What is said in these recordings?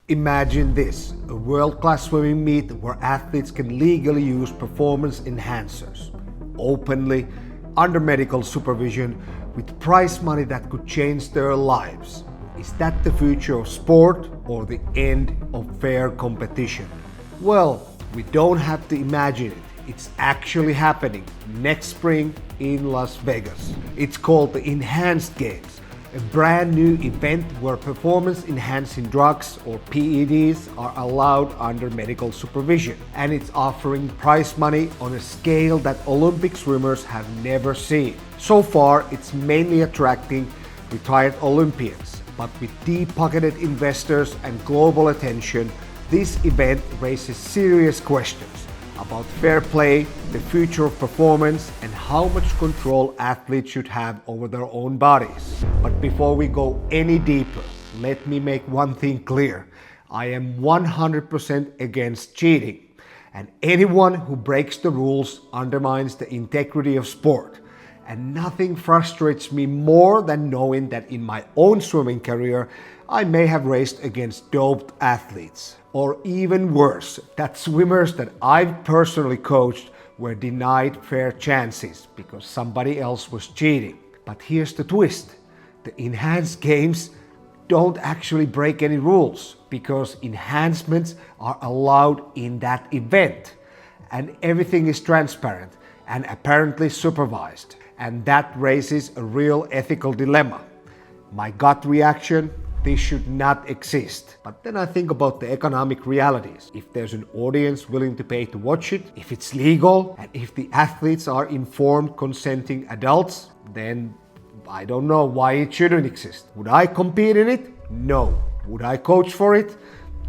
Imagine this, a world-class swimming meet where athletes can legally use performance enhancers, openly, under medical supervision, with prize money that could change their lives. Is that the future of sport or the end of fair competition? Well, we don't have to imagine it. It's actually happening next spring in Las Vegas. It's called the Enhanced Games, a brand new event where performance enhancing drugs or PEDs are allowed under medical supervision. And it's offering prize money on a scale that Olympic swimmers have never seen. So far, it's mainly attracting retired Olympians, but with deep-pocketed investors and global attention, this event raises serious questions about fair play, the future of performance, and how much control athletes should have over their own bodies. But before we go any deeper, let me make one thing clear. I am 100% against cheating, and anyone who breaks the rules undermines the integrity of sport. And nothing frustrates me more than knowing that in my own swimming career, I may have raced against doped athletes. Or even worse, that swimmers that I've personally coached were denied fair chances because somebody else was cheating. But here's the twist. The enhanced games don't actually break any rules because enhancements are allowed in that event. And everything is transparent and apparently supervised. And that raises a real ethical dilemma. My gut reaction, this should not exist. But then I think about the economic realities. If there's an audience willing to pay to watch it, if it's legal, and if the athletes are informed, consenting adults, then I don't know why it shouldn't exist. Would I compete in it? No. Would I coach for it?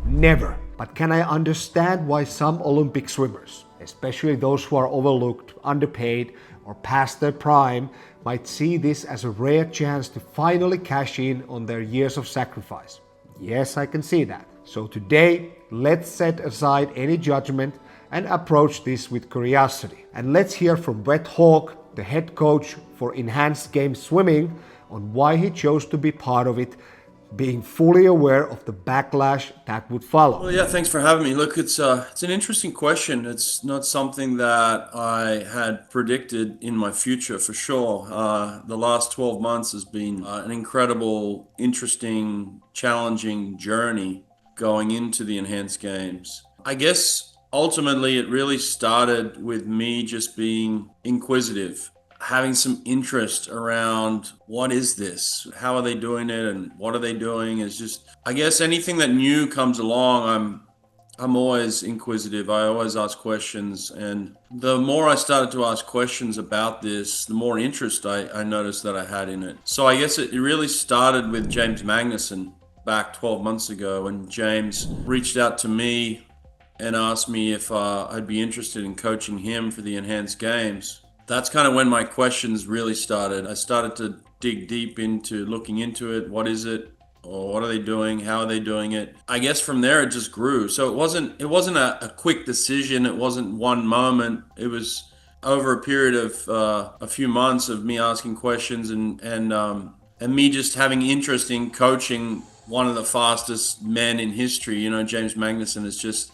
Never. But can I understand why some Olympic swimmers, especially those who are overlooked, underpaid, or past their prime, might see this as a rare chance to finally cash in on their years of sacrifice? Yes, I can see that. So today, let's set aside any judgment and approach this with curiosity. And let's hear from Brett Hawke, the head coach for Enhanced Games Swimming, on why he chose to be part of it, being fully aware of the backlash that would follow. Well, yeah, thanks for having me. Look, it's an interesting question. It's not something that I had predicted in my future for sure. The last 12 months has been an incredible, interesting, challenging journey going into the Enhanced Games. I guess ultimately it really started with me just being inquisitive, having some interest around what is this? How are they doing it? And what are they doing? Is just, I guess anything that new comes along, I'm always inquisitive. I always ask questions. And the more I started to ask questions about this, the more interest I noticed that I had in it. So I guess it really started with James Magnuson back 12 months ago when James reached out to me and asked me if I'd be interested in coaching him for the Enhanced Games. That's kind of when my questions really started. I started to dig deep into looking into it. What is it? Or what are they doing? How are they doing it? I guess from there it just grew. So it wasn't a quick decision. It wasn't one moment. It was over a period of a few months of me asking questions and me just having interest in coaching one of the fastest men in history. You know, James Magnuson is just.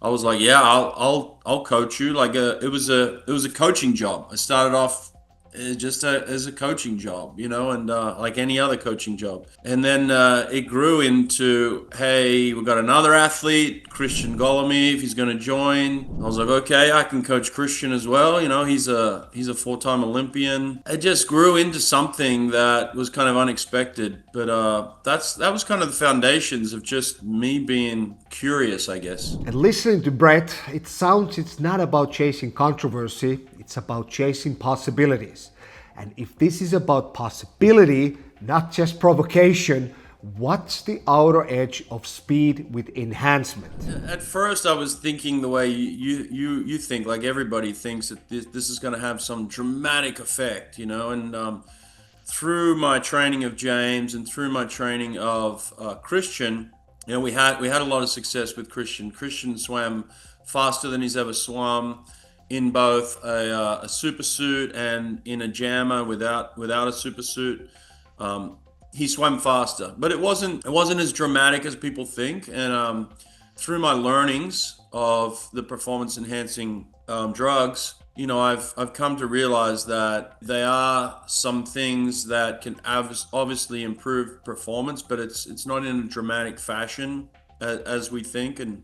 I was like, yeah, I'll coach you. Like it was a coaching job. I started off as a coaching job, you know, and like any other coaching job. And then it grew into, hey, we've got another athlete, Christian Golomiev. He's going to join. I was like, okay, I can coach Christian as well. You know, he's a 4-time Olympian. It just grew into something that was kind of unexpected. But that was kind of the foundations of just me being curious, I guess. And listening to Brett, it sounds it's not about chasing controversy, it's about chasing possibilities. And if this is about possibility, not just provocation, what's the outer edge of speed with enhancement? At first, I was thinking the way you think, like everybody thinks that this is going to have some dramatic effect, you know. And through my training of James and through my training of Christian, you know, we had a lot of success with Christian. Christian swam faster than he's ever swum in both a super suit and in a jammer without a super suit. he swam faster, but it wasn't as dramatic as people think. And through my learnings of the performance enhancing drugs, I've come to realize that there are some things that can obviously improve performance, but it's not in a dramatic fashion as we think, and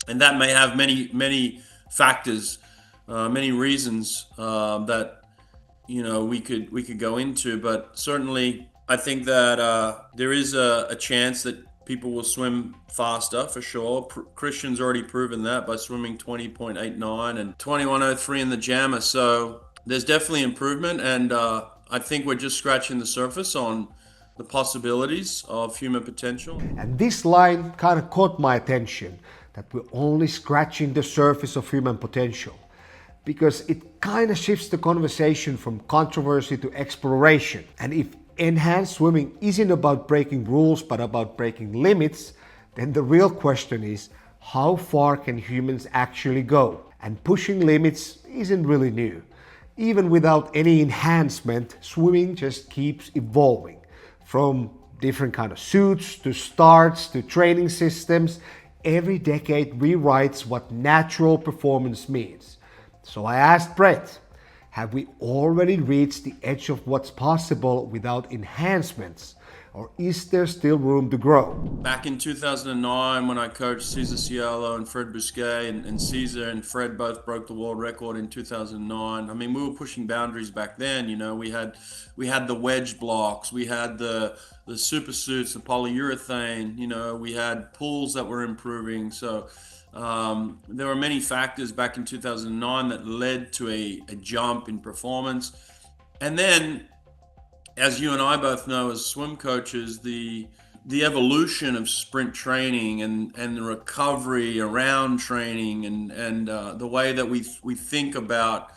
that may have many factors, many reasons that we could go into, but certainly I think that there is a chance that people will swim faster for sure. Christian's already proven that by swimming 20.89 and 21:03 in the jammer. So there's definitely improvement, and I think we're just scratching the surface on the possibilities of human potential. And this line kind of caught my attention, that we're only scratching the surface of human potential, because it kind of shifts the conversation from controversy to exploration. And if enhanced swimming isn't about breaking rules but about breaking limits, then the real question is, how far can humans actually go? And pushing limits isn't really new. Even without any enhancement, swimming just keeps evolving. From different kind of suits to starts to training systems, every decade rewrites what natural performance means. So I asked Brett, have we already reached the edge of what's possible without enhancements? Or is there still room to grow? Back in 2009, when I coached Cesar Cielo and Fred Busquet, and Cesar and Fred both broke the world record in 2009. I mean, we were pushing boundaries back then. We had the wedge blocks, we had the super suits, the polyurethane. We had pools that were improving. So there were many factors back in 2009 that led to a jump in performance. And then, as you and I both know as swim coaches, the evolution of sprint training and the recovery around training and the way that we think about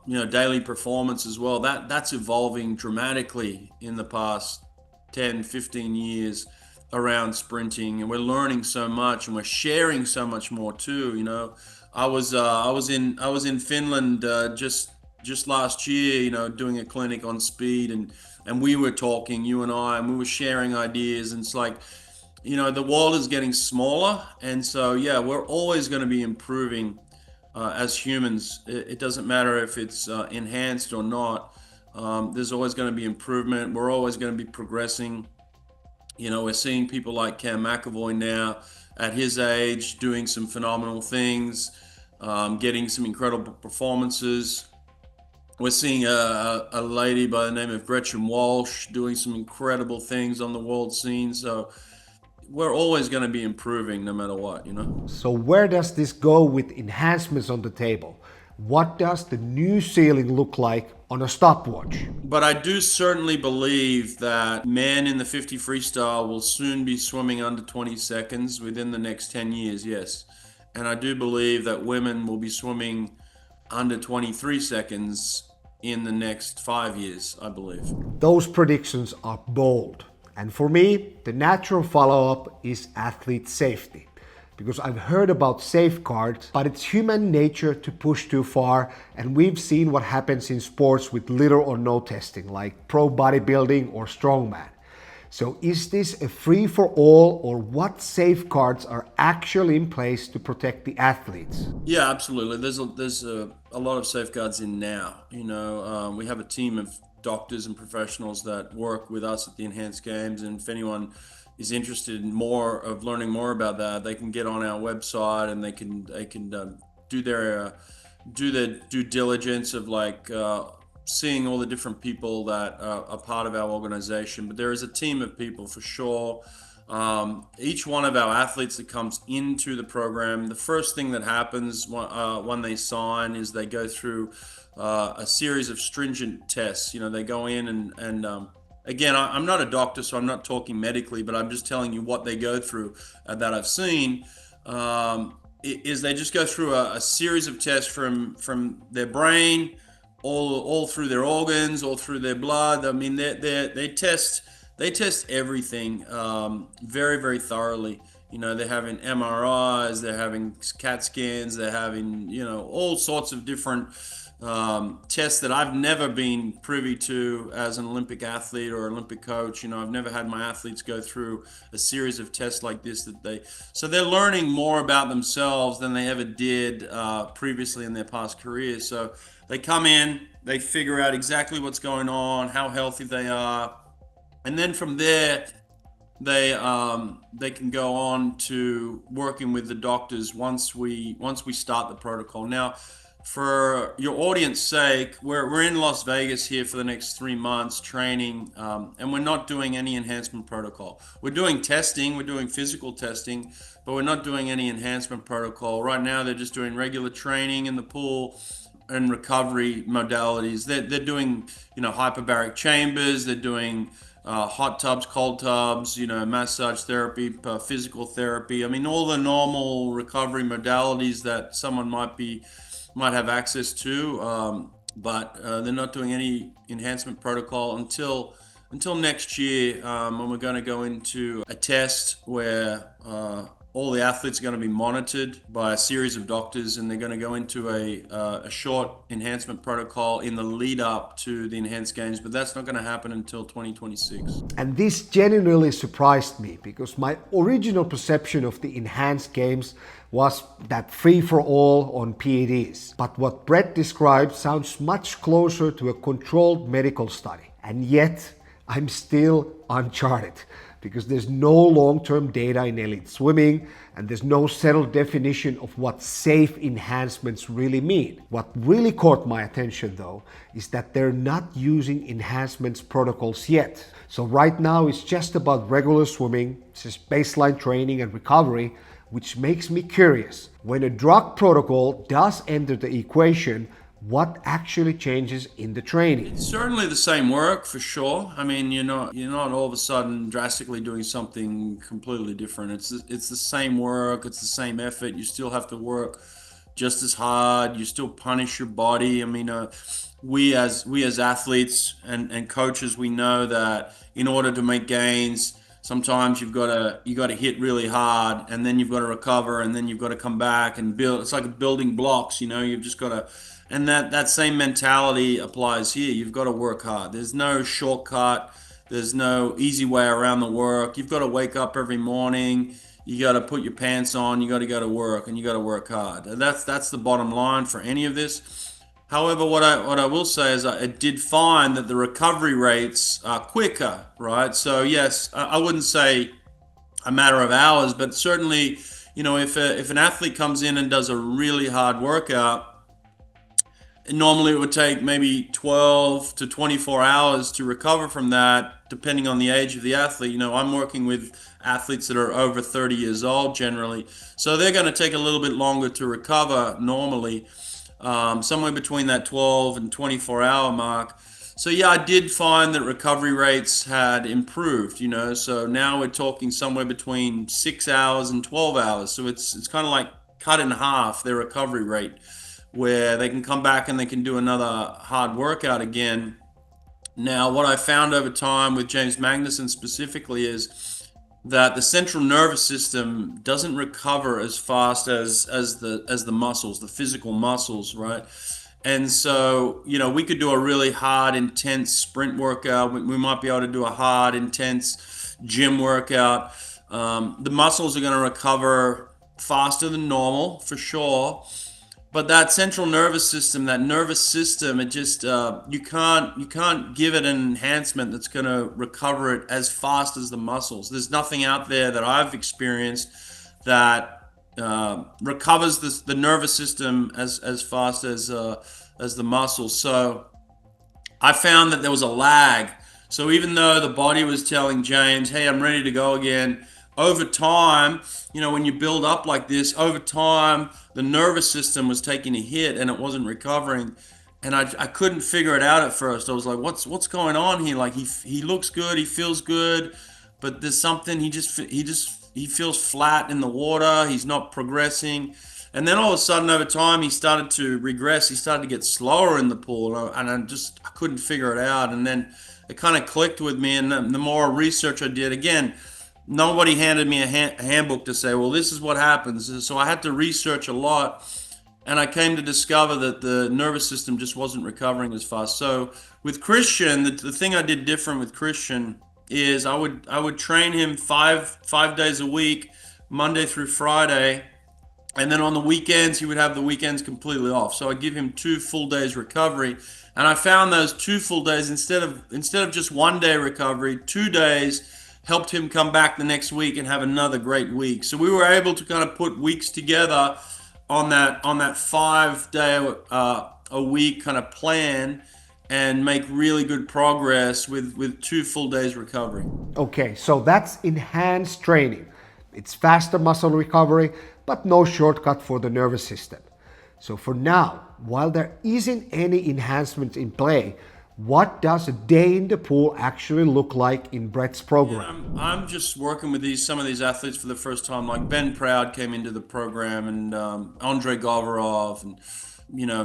daily performance as well, that's evolving dramatically in the past 10, 15 years around sprinting, and we're learning so much, and we're sharing so much more too. I was in Finland just last year, doing a clinic on speed, and we were talking, you and I, and we were sharing ideas, and it's like, the world is getting smaller, and so yeah, we're always going to be improving as humans. It doesn't matter if it's enhanced or not. There's always going to be improvement. We're always going to be progressing. We're seeing people like Cam McAvoy now at his age doing some phenomenal things, getting some incredible performances. We're seeing a lady by the name of Gretchen Walsh doing some incredible things on the world scene. So we're always going to be improving no matter what. So where does this go with enhancements on the table? What does the new ceiling look like on a stopwatch? But I do certainly believe that men in the 50 freestyle will soon be swimming under 20 seconds within the next 10 years, yes. And I do believe that women will be swimming under 23 seconds in the next 5 years, I believe. Those predictions are bold. And for me, the natural follow-up is athlete safety. Because I've heard about safeguards, but it's human nature to push too far, and we've seen what happens in sports with little or no testing, like pro bodybuilding or strongman. So is this a free-for-all, or what safeguards are actually in place to protect the athletes? Yeah, absolutely. There's a lot of safeguards in now. We have a team of doctors and professionals that work with us at the Enhanced Games, and if anyone is interested in learning more about that, they can get on our website, and they can do their due diligence of seeing all the different people that are part of our organization. But there is a team of people for sure. Each one of our athletes that comes into the program, the first thing that happens when they sign is they go through a series of stringent tests. They go in and again, I'm not a doctor, so I'm not talking medically, but I'm just telling you what they go through that I've seen. Is they just go through a series of tests from their brain, all through their organs, all through their blood. I mean, they test everything very, very thoroughly. They're having MRIs, they're having CAT scans, they're having all sorts of different tests that I've never been privy to as an Olympic athlete or Olympic coach. I've never had my athletes go through a series of tests like this so they're learning more about themselves than they ever did previously in their past careers. So they come in, they figure out exactly what's going on, how healthy they are, and then from there they can go on to working with the doctors once we start the protocol. Now, for your audience sake, we're in Las Vegas here for the next 3 months training, and we're not doing any enhancement protocol. We're doing testing, we're doing physical testing, but we're not doing any enhancement protocol. Right now, they're just doing regular training in the pool and recovery modalities. They're doing, hyperbaric chambers, they're doing hot tubs, cold tubs, massage therapy, physical therapy. I mean, all the normal recovery modalities that someone might have access to, but they're not doing any enhancement protocol until next year, when we're going to go into a test where all the athletes are going to be monitored by a series of doctors, and they're going to go into a short enhancement protocol in the lead up to the enhanced games, but that's not going to happen until 2026. And this genuinely surprised me, because my original perception of the enhanced games was that free for all on PEDs. But what Brett described sounds much closer to a controlled medical study. And yet, I'm still uncharted, because there's no long-term data in elite swimming, and there's no settled definition of what safe enhancements really mean. What really caught my attention, though, is that they're not using enhancements protocols yet. So right now it's just about regular swimming, it's just baseline training and recovery, which makes me curious. When a drug protocol does enter the equation, what actually changes in the training? It's certainly the same work, for sure. I mean, you're not all of a sudden drastically doing something completely different. It's the same work, it's the same effort. You still have to work just as hard. You still punish your body. I mean, we as athletes and coaches, we know that in order to make gains, sometimes you got to hit really hard, and then you've got to recover, and then you've got to come back and build. It's like building blocks. You've just got to. And that same mentality applies here. You've got to work hard. There's no shortcut. There's no easy way around the work. You've got to wake up every morning. You got to put your pants on. You got to go to work, and you got to work hard. And that's the bottom line for any of this. However, what I will say is I did find that the recovery rates are quicker, right? So yes, I wouldn't say a matter of hours, but certainly, if an athlete comes in and does a really hard workout, normally it would take maybe 12 to 24 hours to recover from that, depending on the age of the athlete. I'm working with athletes that are over 30 years old generally, so they're going to take a little bit longer to recover normally, somewhere between that 12 and 24 hour mark. So yeah, I did find that recovery rates had improved, so now we're talking somewhere between 6 hours and 12 hours. So it's kind of like cut in half their recovery rate, where they can come back and they can do another hard workout again. Now, what I found over time with James Magnuson specifically is that the central nervous system doesn't recover as fast as the muscles, the physical muscles, right? And so, we could do a really hard, intense sprint workout. We might be able to do a hard, intense gym workout. The muscles are going to recover faster than normal, for sure. But that central nervous system, it just you can't give it an enhancement that's going to recover it as fast as the muscles. There's nothing out there that I've experienced that recovers the nervous system as fast as the muscles. So I found that there was a lag. So even though the body was telling James, "Hey, I'm ready to go again," over time, when you build up like this, over time, the nervous system was taking a hit and it wasn't recovering. And I couldn't figure it out at first. I was like, what's going on here? Like he looks good, he feels good, but there's something, he feels flat in the water. He's not progressing. And then all of a sudden over time, he started to regress. He started to get slower in the pool, and I couldn't figure it out. And then it kind of clicked with me. And the more research I did, again, nobody handed me a handbook to say, well, this is what happens. So I had to research a lot. and I came to discover that the nervous system just wasn't recovering as fast. So with Christian, the thing I did different with Christian is I would train him five days a week, Monday through Friday, and then on the weekends he would have the weekends completely off. So I'd give him 2 full days recovery, and I found those 2 full days, instead of just 1 day recovery, 2 days helped him come back the next week and have another great week. So we were able to kind of put weeks together on that 5 day a week kind of plan and make really good progress with 2 full days recovery. Okay, so that's enhanced training. It's faster muscle recovery, but no shortcut for the nervous system. So for now, while there isn't any enhancement in play, what does a day in the pool actually look like in Brett's program? I'm just working with some of these athletes for the first time. Like Ben Proud came into the program, and Andre Govorov, and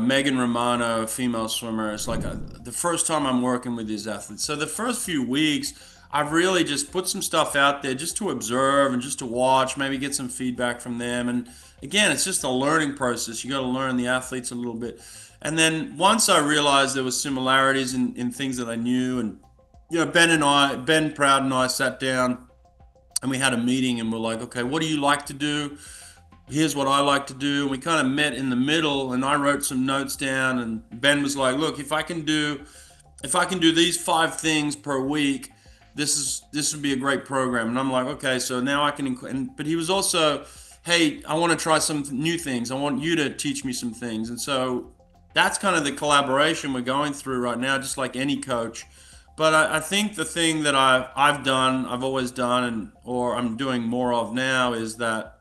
Megan Romano, a female swimmer. It's like the first time I'm working with these athletes. So the first few weeks, I've really just put some stuff out there just to observe and just to watch, maybe get some feedback from them. And again, it's just a learning process. You got to learn the athletes a little bit. And then once I realized there was similarities in things that I knew, and Ben Proud and I sat down and we had a meeting, and we're like, okay, what do you like to do? Here's what I like to do. And we kind of met in the middle, and I wrote some notes down, and Ben was like, look, if I can do these 5 things per week, this would be a great program. And I'm like, okay, so now I can, but he was also, hey, I want to try some new things. I want you to teach me some things. And so that's kind of the collaboration we're going through right now, just like any coach. But I think the thing that I've always done, or I'm doing more of now, is that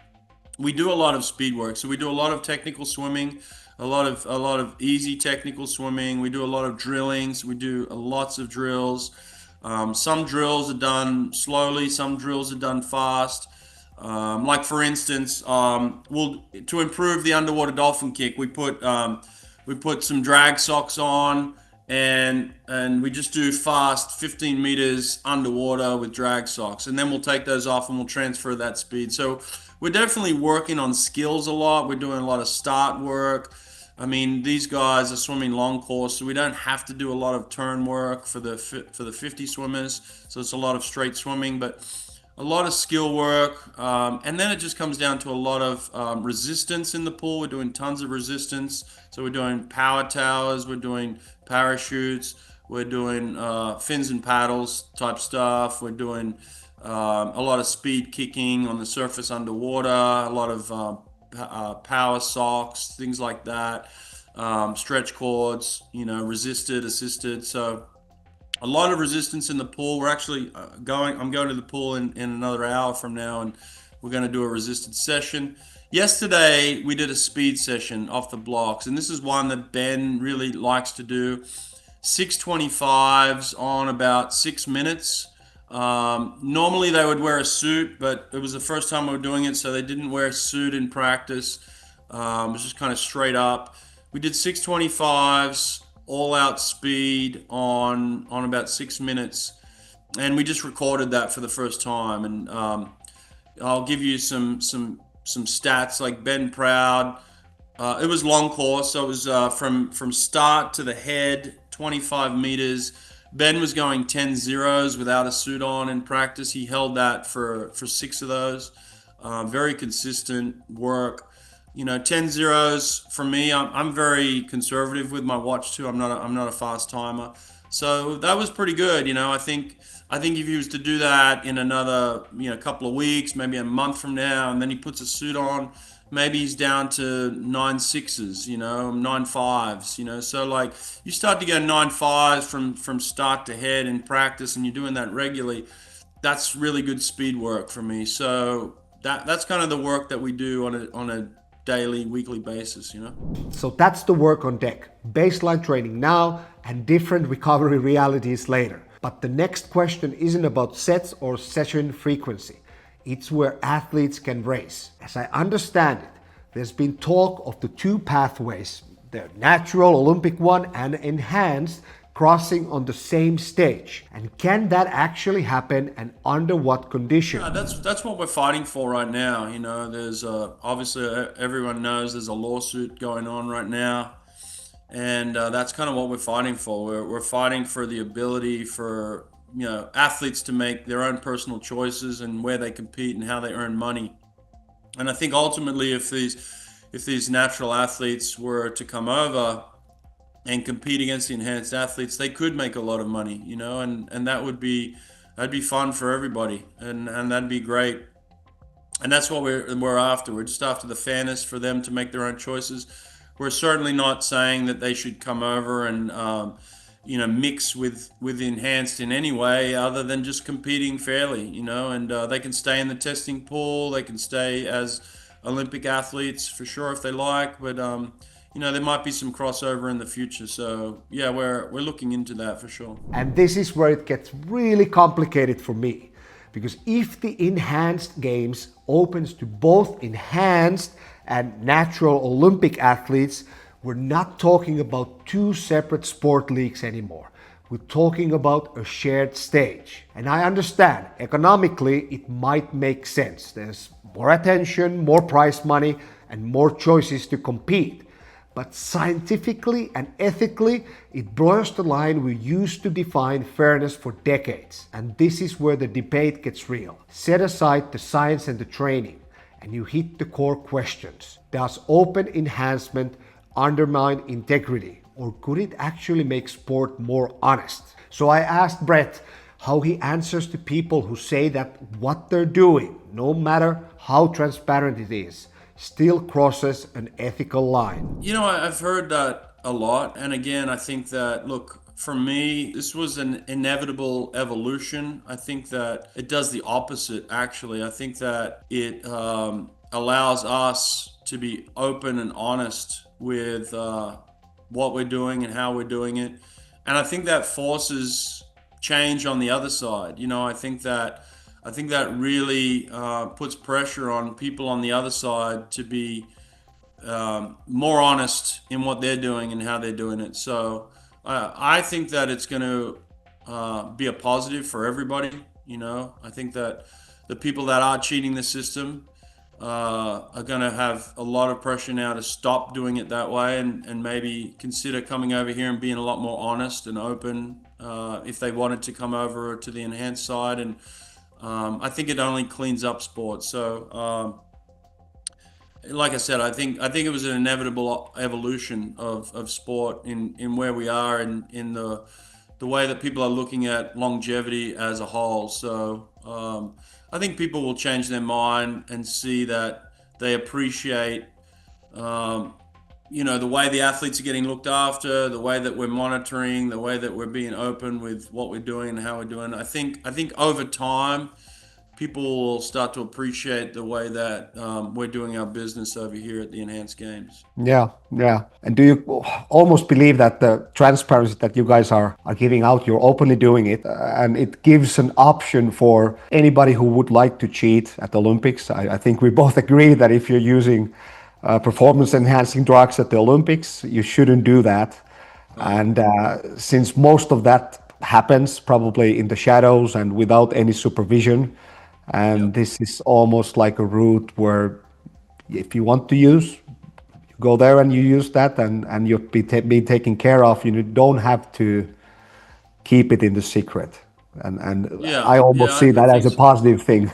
we do a lot of speed work. So we do a lot of technical swimming, a lot of easy technical swimming. We do a lot of drillings. We do lots of drills. Some drills are done slowly. Some drills are done fast. Like for instance, to improve the underwater dolphin kick, we put some drag socks on, and we just do fast 15 meters underwater with drag socks, and then we'll take those off and we'll transfer that speed. So we're definitely working on skills a lot. We're doing a lot of start work. I mean, these guys are swimming long course, so we don't have to do a lot of turn work for the 50 swimmers. So it's a lot of straight swimming, but a lot of skill work. And then it just comes down to a lot of resistance in the pool. We're doing tons of resistance. So we're doing power towers, we're doing parachutes, we're doing fins and paddles type stuff. We're doing a lot of speed kicking on the surface underwater, a lot of power socks, things like that, stretch cords, resisted, assisted. So a lot of resistance in the pool. We're actually I'm going to the pool in another hour from now, and we're going to do a resisted session. Yesterday, we did a speed session off the blocks, and this is one that Ben really likes to do. 625s on about 6 minutes. Normally they would wear a suit, but it was the first time we were doing it, so they didn't wear a suit in practice. It was just kind of straight up. We did 625s, all out speed on about 6 minutes, and we just recorded that for the first time. And I'll give you some stats. Like Ben Proud, it was long course, so it was from start to the head, 25 meters. Ben was going 10 zeros without a suit on in practice. He held that for 6 of those. Very consistent work. 10 zeros for me. I'm very conservative with my watch too. I'm not a fast timer, so that was pretty good. I think if he was to do that in another couple of weeks, maybe a month from now, and then he puts a suit on, maybe he's down to 9.6s, 9.5s, so like you start to get 9.5s from start to head in practice, and you're doing that regularly. That's really good speed work for me. So that's kind of the work that we do on a daily, weekly basis. So that's the work on deck. Baseline training now and different recovery realities later. But the next question isn't about sets or session frequency. It's where athletes can race. As I understand it, there's been talk of the 2 pathways, the natural Olympic one and enhanced crossing on the same stage? And can that actually happen, and under what condition? Yeah, that's what we're fighting for right now. There's obviously everyone knows there's a lawsuit going on right now, and that's kind of what we're fighting for. We're fighting for the ability for athletes to make their own personal choices and where they compete and how they earn money. And I think ultimately, if these natural athletes were to come over and compete against the enhanced athletes, they could make a lot of money, and that'd be fun for everybody, and that'd be great. And that's what we're after. We're just after the fairness for them to make their own choices. We're certainly not saying that they should come over and mix with enhanced in any way other than just competing fairly, and they can stay in the testing pool. They can stay as Olympic athletes for sure if they like, but there might be some crossover in the future. So yeah, we're looking into that for sure. And this is where it gets really complicated for me. Because if the enhanced games opens to both enhanced and natural Olympic athletes, we're not talking about two separate sport leagues anymore. We're talking about a shared stage. And I understand, economically, it might make sense. There's more attention, more prize money, and more choices to compete. But scientifically and ethically, it blurs the line we used to define fairness for decades. And this is where the debate gets real. Set aside the science and the training, and you hit the core questions. Does open enhancement undermine integrity, or could it actually make sport more honest? So I asked Brett how he answers to people who say that what they're doing, no matter how transparent it is, still crosses an ethical line. I've heard that a lot. And again, I think that, look, for me, this was an inevitable evolution. I think that it does the opposite, actually. I think that it allows us to be open and honest with what we're doing and how we're doing it. And I think that forces change on the other side. I think that really puts pressure on people on the other side to be more honest in what they're doing and how they're doing it. So I think that it's going to be a positive for everybody. I think that the people that are cheating the system are going to have a lot of pressure now to stop doing it that way, and maybe consider coming over here and being a lot more honest and open if they wanted to come over to the enhanced side. And I think it only cleans up sports. So, like I said, I think it was an inevitable evolution of sport in where we are, and in the way that people are looking at longevity as a whole. So I think people will change their mind and see that they appreciate the way the athletes are getting looked after, the way that we're monitoring, the way that we're being open with what we're doing and how we're doing. I think over time, people will start to appreciate the way that we're doing our business over here at the Enhanced Games. Yeah, yeah. And do you almost believe that the transparency that you guys are giving out, you're openly doing it, and it gives an option for anybody who would like to cheat at the Olympics? I think we both agree that if you're using performance enhancing drugs at the Olympics, you shouldn't do that. And since most of that happens probably in the shadows and without any supervision, and this is almost like a route where if you want to use, you go there and you use that, and you'll be taken care of. You don't have to keep it in the secret. And I almost see that as a positive thing.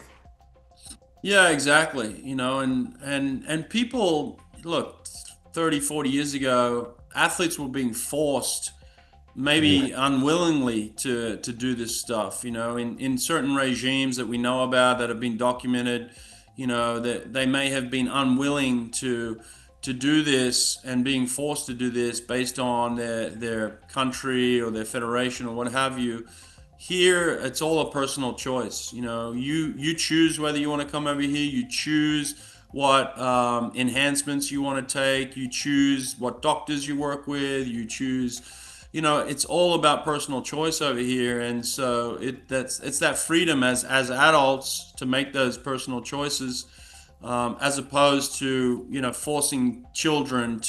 Yeah, exactly. And people, look, 30, 40 years ago, athletes were being forced, maybe unwillingly, to do this stuff. In certain regimes that we know about that have been documented, that they may have been unwilling to do this and being forced to do this based on their country or their federation or what have you. Here, it's all a personal choice. You choose whether you want to come over here. You choose what enhancements you want to take. You choose what doctors you work with. You choose, it's all about personal choice over here. And so it's that freedom as adults to make those personal choices, as opposed to forcing children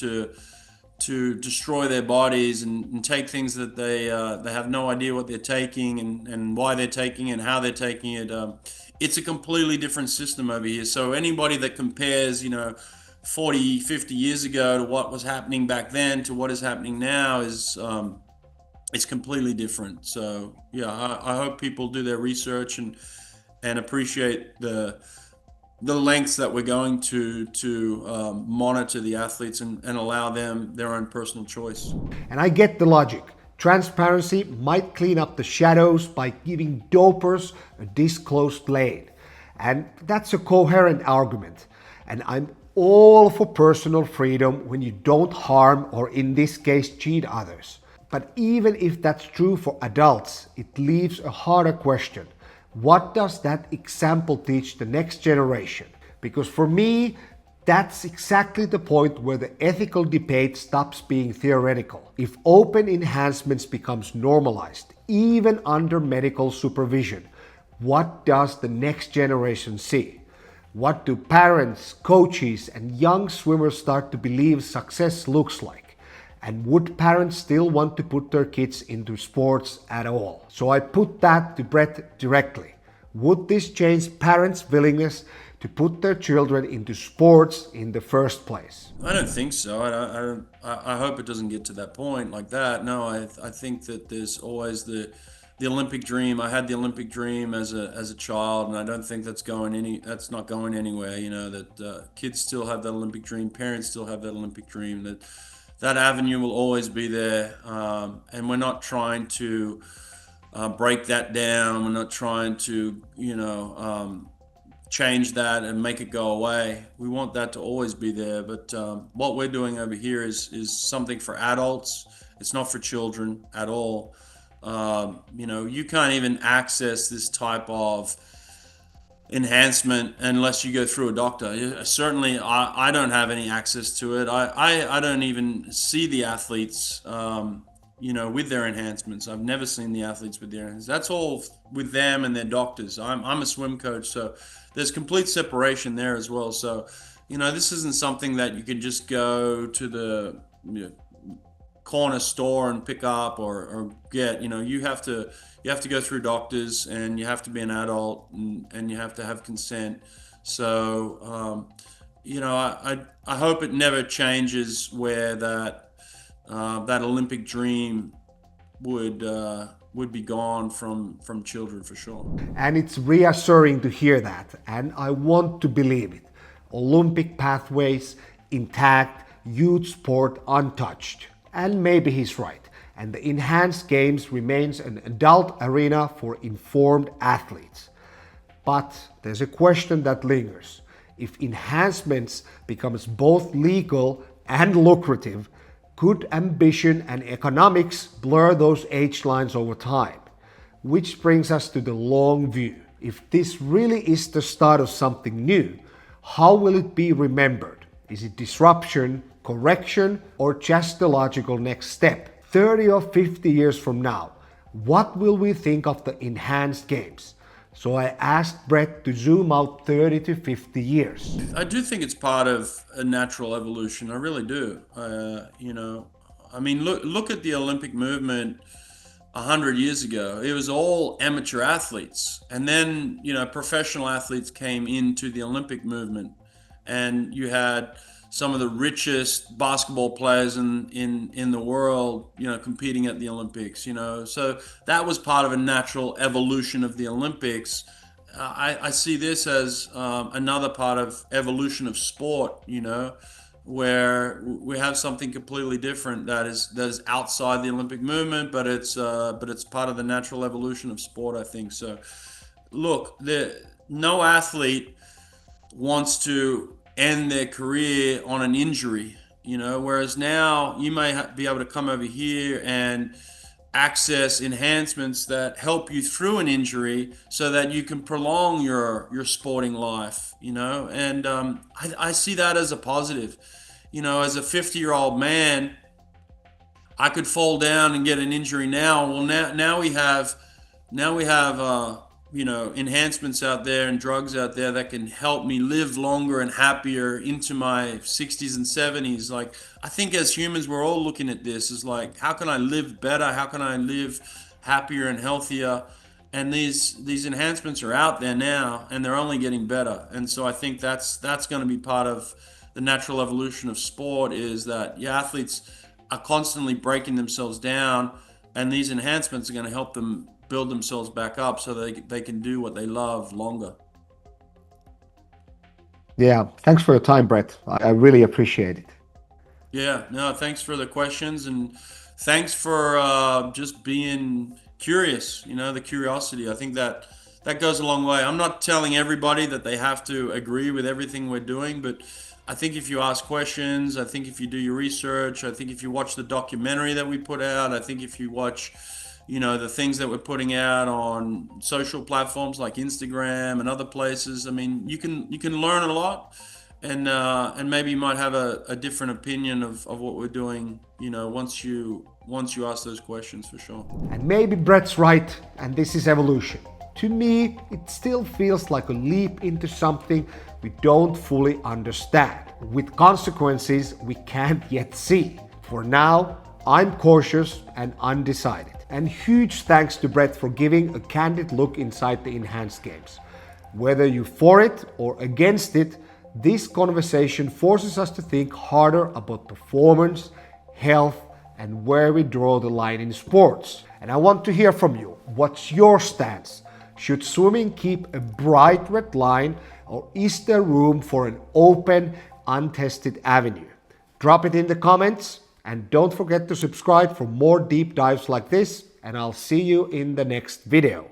to destroy their bodies and take things that they have no idea what they're taking and why they're taking it and how they're taking it. It's a completely different system over here. So anybody that compares, 40, 50 years ago to what was happening back then to what is happening now is it's completely different. So yeah, I hope people do their research and appreciate the lengths that we're going to monitor the athletes and allow them their own personal choice. And I get the logic. Transparency might clean up the shadows by giving dopers a disclosed lane. And that's a coherent argument. And I'm all for personal freedom when you don't harm or in this case cheat others. But even if that's true for adults, it leaves a harder question. What does that example teach the next generation? Because for me, that's exactly the point where the ethical debate stops being theoretical. If open enhancements becomes normalized, even under medical supervision, what does the next generation see? What do parents, coaches, and young swimmers start to believe success looks like? And would parents still want to put their kids into sports at all? So I put that to Brett directly. Would this change parents' willingness to put their children into sports in the first place? I don't think so. I hope it doesn't get to that point like that. No, I think that there's always the Olympic dream. I had the Olympic dream as a child, and I don't think that's not going anywhere. That kids still have that Olympic dream, parents still have that Olympic dream. That avenue will always be there, and we're not trying to break that down. We're not trying to, change that and make it go away. We want that to always be there. But what we're doing over here is something for adults. It's not for children at all. You can't even access this type of enhancement unless you go through a doctor. Certainly, I don't have any access to it. I don't even see the athletes, with their enhancements. I've never seen the athletes with their enhancements. That's all with them and their doctors. I'm a swim coach, so there's complete separation there as well. So, this isn't something that you can just go to the corner store and pick up or get. You have to go through doctors, and you have to be an adult, and you have to have consent. So I hope it never changes where that Olympic dream would be gone from children for sure. And it's reassuring to hear that, and I want to believe it. Olympic pathways intact, youth sport untouched. And maybe he's right. And the enhanced games remains an adult arena for informed athletes. But there's a question that lingers. If enhancements becomes both legal and lucrative, could ambition and economics blur those age lines over time? Which brings us to the long view. If this really is the start of something new, how will it be remembered? Is it disruption, correction, or just the logical next step? 30 or 50 years from now, what will we think of the enhanced games? So I asked Brett to zoom out 30 to 50 years. I do think it's part of a natural evolution. I really do. Look at the Olympic movement 100 years ago. It was all amateur athletes. And then, professional athletes came into the Olympic movement. And you had some of the richest basketball players in the world, competing at the Olympics, So that was part of a natural evolution of the Olympics. I see this as another part of evolution of sport, where we have something completely different that is outside the Olympic movement, but it's part of the natural evolution of sport, I think. So, look, no athlete wants to end their career on an injury, whereas now you may be able to come over here and access enhancements that help you through an injury so that you can prolong your sporting life, and I see that as a positive. As a 50-year-old man, I could fall down and get an injury now. Well, now we have enhancements out there and drugs out there that can help me live longer and happier into my 60s and 70s. Like, I think as humans, we're all looking at this as like, how can I live better? How can I live happier and healthier? And these enhancements are out there now, and they're only getting better. And so I think that's going to be part of the natural evolution of sport, is that, yeah, athletes are constantly breaking themselves down, and these enhancements are going to help them build themselves back up so they can do what they love longer. Yeah, thanks for your time, Brett. I really appreciate it. Yeah, no, thanks for the questions, and thanks for just being curious. The curiosity. I think that goes a long way. I'm not telling everybody that they have to agree with everything we're doing, but I think if you ask questions, I think if you do your research, I think if you watch the documentary that we put out, I think if you watch, the things that we're putting out on social platforms like Instagram and other places, I mean, you can learn a lot, and maybe you might have a different opinion of what we're doing, once you ask those questions, for sure. And maybe Brett's right, and this is evolution. To me, it still feels like a leap into something we don't fully understand, with consequences we can't yet see. For now, I'm cautious and undecided. And huge thanks to Brett for giving a candid look inside the enhanced games. Whether you're for it or against it, this conversation forces us to think harder about performance, health, and where we draw the line in sports. And I want to hear from you. What's your stance? Should swimming keep a bright red line, or is there room for an open, untested avenue? Drop it in the comments, and don't forget to subscribe for more deep dives like this, and I'll see you in the next video.